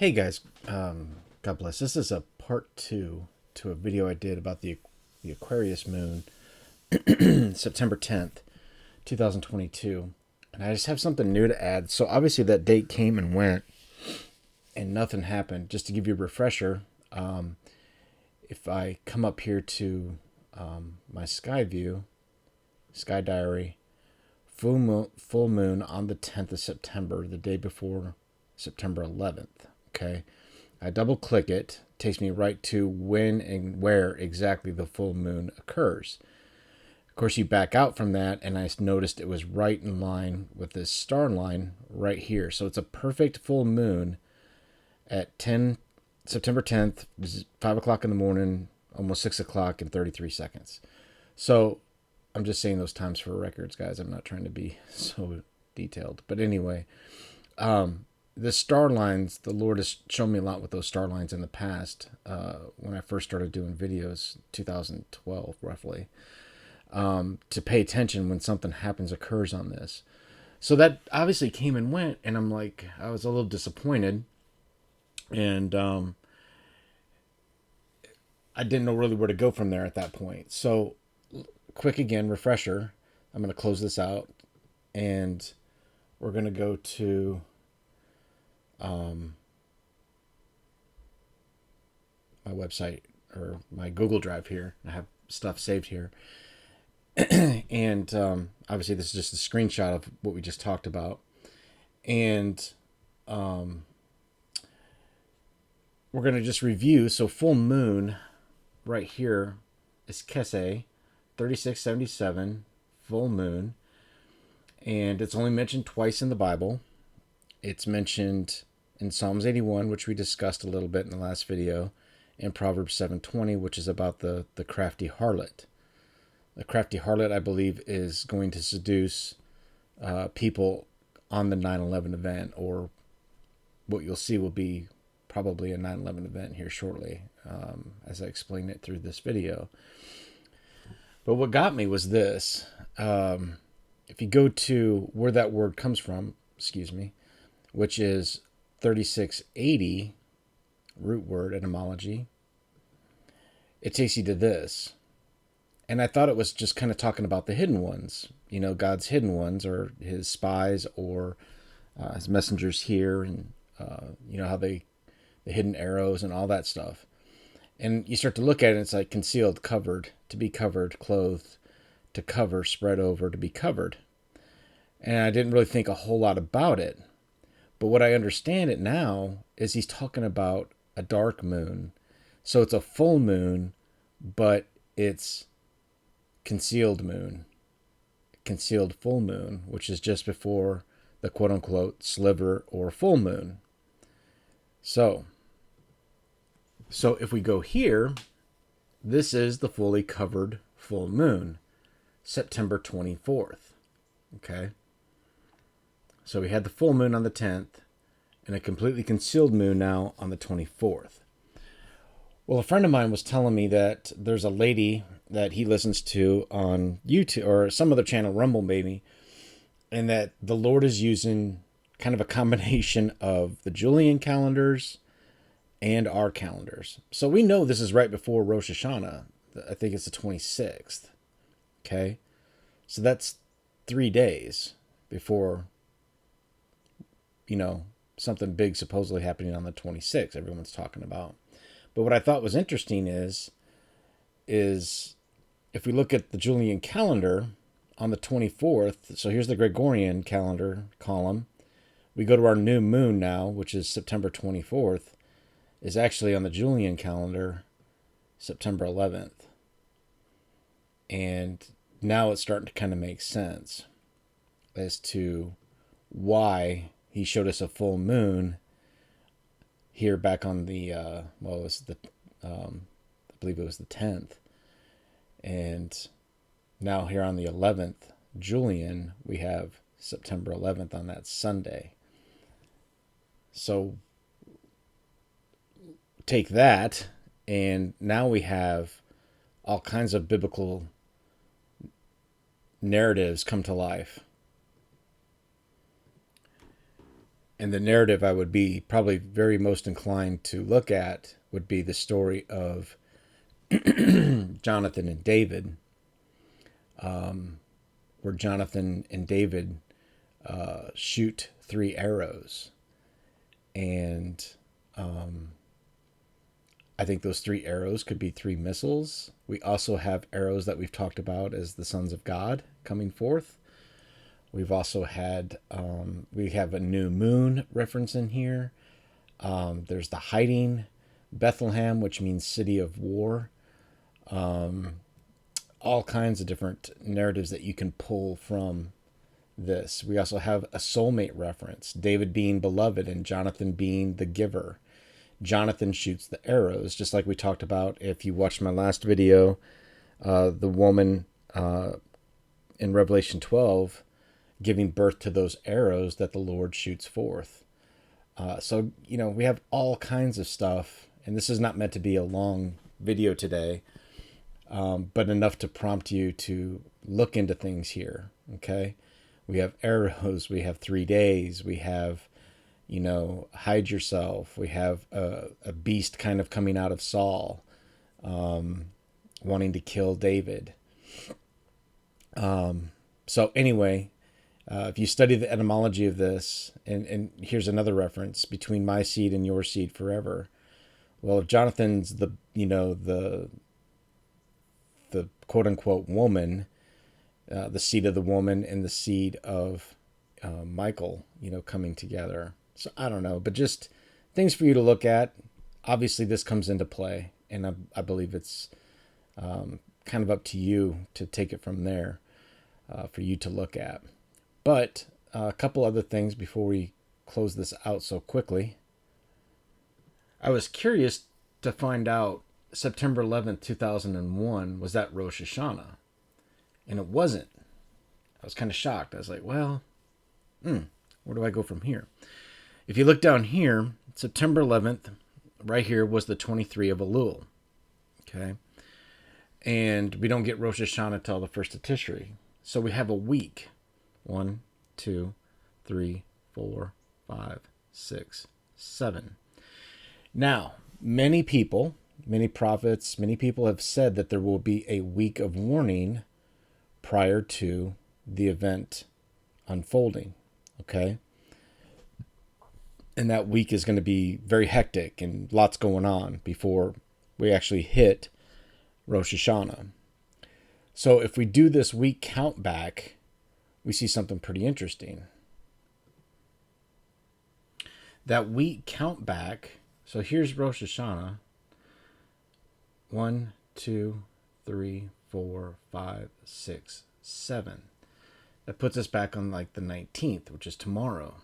Hey guys, God bless. This is a part two to a video I did about the Aquarius moon, September 10th, 2022. And I just have something new to add. So obviously that date came and went and nothing happened. Just to give you a refresher, if I come up here to my sky view, sky diary, full moon on the 10th of September, the day before September 11th. Okay. I double click it, takes me right to when and where exactly the full moon occurs. Of course, you back out from that, and I noticed it was right in line with this star line right here. So it's a perfect full moon at September 10th, 5 o'clock in the morning, almost 6 o'clock and 33 seconds. So I'm just saying those times for records, guys. I'm not trying to be so detailed. But anyway, the star lines, the Lord has shown me a lot with those star lines in the past. When I first started doing videos, 2012 roughly, to pay attention when something occurs on this. So that obviously came and went, and I'm like, I was a little disappointed, and I didn't know really where to go from there at that point. So, quick again, refresher. I'm going to close this out, and we're going to go to my website or my Google Drive here. I have stuff saved here. And obviously this is just a screenshot of what we just talked about. And we're going to just review. So full moon right here is Kese 3677 full moon. And it's only mentioned twice in the Bible. It's mentioned in Psalms 81, which we discussed a little bit in the last video, and Proverbs 7:20, which is about the crafty harlot. The crafty harlot, I believe, is going to seduce people on the 9/11 event, or what you'll see will be probably a 9/11 event here shortly, as I explain it through this video. But what got me was this. If you go to where that word comes from, which is 3680, root word etymology, it takes you to this. And I thought it was just kind of talking about the hidden ones, God's hidden ones, or his spies, or his messengers here, and how the hidden arrows and all that stuff. And you start to look at it, and it's like concealed, covered, to be covered, clothed, to cover, spread over, to be covered. And I didn't really think a whole lot about it. But what I understand it now is he's talking about a dark moon. So it's a full moon, but it's concealed moon, concealed full moon, which is just before the quote-unquote sliver or full moon. So if we go here, this is the fully covered full moon, September 24th. Okay. So we had the full moon on the 10th and a completely concealed moon now on the 24th. Well, a friend of mine was telling me that there's a lady that he listens to on YouTube or some other channel, Rumble maybe, and that the Lord is using kind of a combination of the Julian calendars and our calendars. So we know this is right before Rosh Hashanah. I think it's the 26th. Okay. So that's 3 days before, something big supposedly happening on the 26th, everyone's talking about. But what I thought was interesting is if we look at the Julian calendar on the 24th, so here's the Gregorian calendar column. We go to our new moon now, which is September 24th, is actually on the Julian calendar, September 11th. And now it's starting to kind of make sense as to why he showed us a full moon here back on the it was the I believe it was the 10th, and now here on the 11th Julian we have September 11th on that Sunday. So take that, and now we have all kinds of biblical narratives come to life. And the narrative I would be probably very most inclined to look at would be the story of Jonathan and David, where Jonathan and David shoot 3 arrows. And I think those 3 arrows could be 3 missiles. We also have arrows that we've talked about as the sons of God coming forth. We've also had, we have a new moon reference in here. There's the hiding, Bethlehem, which means city of war. All kinds of different narratives that you can pull from this. We also have a soulmate reference, David being beloved and Jonathan being the giver. Jonathan shoots the arrows, just like we talked about if you watched my last video, the woman in Revelation 12 giving birth to those arrows that the Lord shoots forth. So, we have all kinds of stuff, and this is not meant to be a long video today, but enough to prompt you to look into things here, okay? We have arrows, we have 3 days, we have, hide yourself. We have a beast kind of coming out of Saul, wanting to kill David. So anyway, if you study the etymology of this, and here's another reference, between my seed and your seed forever. Well, if Jonathan's the quote unquote woman, the seed of the woman and the seed of Michael, coming together. So I don't know, but just things for you to look at. Obviously, this comes into play, and I believe it's kind of up to you to take it from there for you to look at. But a couple other things before we close this out so quickly. I was curious to find out September 11th, 2001, was that Rosh Hashanah? And it wasn't. I was kind of shocked. I was like, well, where do I go from here? If you look down here, September 11th, right here was the 23 of Elul. Okay. And we don't get Rosh Hashanah till the 1st of Tishri. So we have a week. 1, 2, 3, 4, 5, 6, 7. Now, many people, many prophets, many people have said that there will be a week of warning prior to the event unfolding. Okay. And that week is going to be very hectic and lots going on before we actually hit Rosh Hashanah. So if we do this week count back, we see something pretty interesting. That week count back, so here's Rosh Hashanah. 1, 2, 3, 4, 5, 6, 7. That puts us back on like the 19th, which is tomorrow.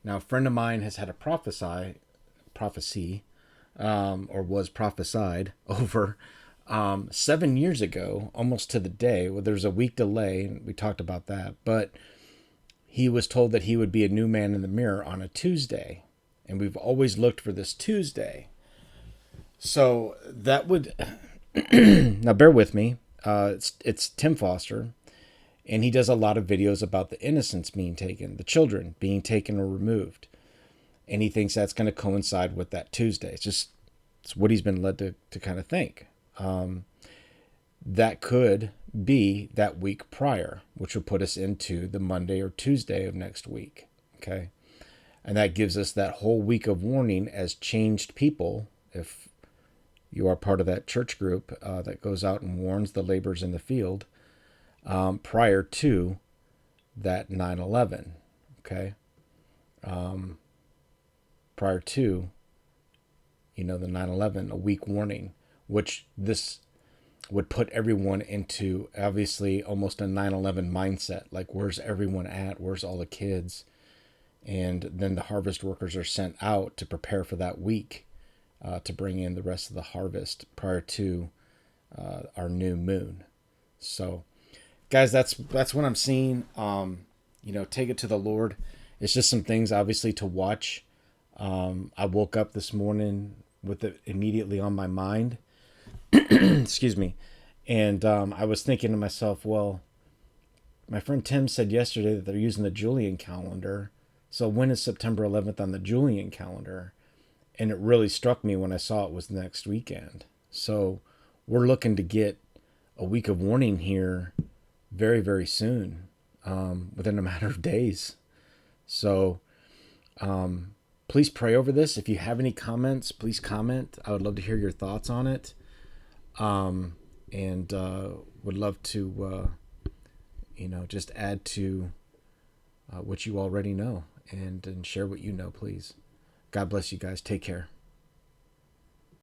Now, a friend of mine has had a prophecy, or was prophesied over 7 years ago, almost to the day. Well, there's a week delay, and we talked about that. But he was told that he would be a new man in the mirror on a Tuesday. And we've always looked for this Tuesday. So that would... Now, bear with me. It's Tim Foster. And he does a lot of videos about the innocents being taken, the children being taken or removed. And he thinks that's going to coincide with that Tuesday. It's what he's been led to kind of think. That could be that week prior, which will put us into the Monday or Tuesday of next week. Okay. And that gives us that whole week of warning as changed people. If you are part of that church group that goes out and warns the laborers in the field, prior to that 9/11, okay? Prior to, the 9/11, a week warning, which this would put everyone into, obviously, almost a 9/11 mindset. Like, where's everyone at? Where's all the kids? And then the harvest workers are sent out to prepare for that week to bring in the rest of the harvest prior to our new moon. So... guys, that's what I'm seeing. Take it to the Lord. It's just some things, obviously, to watch. I woke up this morning with it immediately on my mind. Excuse me. And I was thinking to myself, well, my friend Tim said yesterday that they're using the Julian calendar So when is September 11th on the Julian calendar? And it really struck me when I saw it was next weekend. So we're looking to get a week of warning here very, very soon, within a matter of days. So please pray over this. If you have any comments, please comment. I would love to hear your thoughts on it. And would love to, just add to what you already know and share what you know, please. God bless you guys. Take care.